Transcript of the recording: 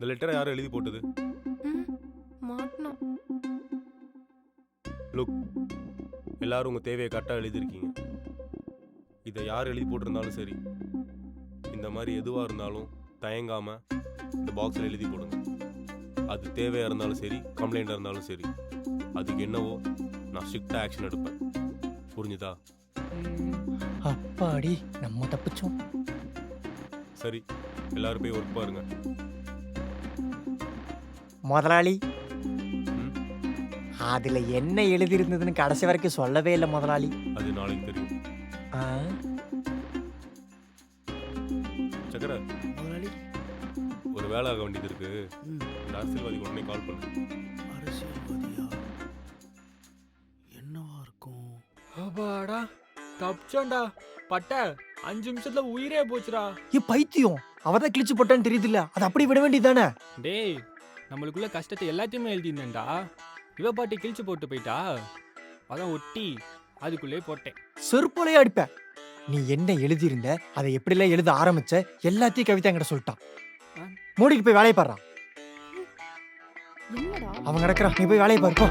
இந்த லெட்டரை யாரும் எழுதி போட்டது? மாட்டணும். லுக், எல்லாரும் உங்கள் தேவையை கரெக்டாக எழுதியிருக்கீங்க. இதை யார் எழுதி போட்டிருந்தாலும் சரி, இந்த மாதிரி எதுவாக இருந்தாலும் தயங்காமல் இந்த பாக்ஸில் எழுதி போடுங்க. அது தேவையாக இருந்தாலும் சரி, கம்ப்ளைண்ட்டாக இருந்தாலும் சரி, அதுக்கு என்னவோ நான் ஸ்ட்ரிக்டாக ஆக்ஷன் எடுப்பேன். புரிஞ்சுதா? அப்பாடி, நம்ம தப்பிச்சோம். சரி, எல்லாரும் போய் ஒர்க் பாருங்க. முதலாளி, ம், அதுல என்ன எழுதியிருந்ததுன்னு கடைசி வரைக்கும் சொல்லவே இல்லை முதலாளி. அது நாளைக்கு தெரியும். ஆ, சக்கரை, முதலாளி. ஒரு வேலை ஆக வேண்டியது இருக்கு. இந்த அரசியல்வாதிக்கு உடனே கால் பண்ணு. அரசியல்வாதியா? என்னவா இருக்கும்? அப்பாடா, தப்பிச்சோண்டா. பட்ட 5 நிமிஷத்துல உயிரே போச்சுடா. பைத்தியம், அவதான் கிழிச்சு போட்டான்னு தெரியுதுல்ல, அது அப்படி விட வேண்டியதானே? டேய், நம்மளுக்குள்ள கஷ்டத்தை எல்லாத்தையுமே எழுதிருந்தேன்டா. இவ பாட்டி கிழிச்சு போட்டு போயிட்டா, அதான் ஒட்டி அதுக்குள்ளே போட்டேன். செருப்போலையே அடிப்ப. நீ என்ன எழுதியிருந்த, அதை எப்படிலாம் எழுத ஆரம்பிச்ச, எல்லாத்தையும் கவிதா என்கிட்ட சொல்லிட்டான். மூடிட்டு போய் வேலையை பாடுறான். என்னடா? அவன் கிடக்குறான், நீ போய் வேலையை பாருப்போ.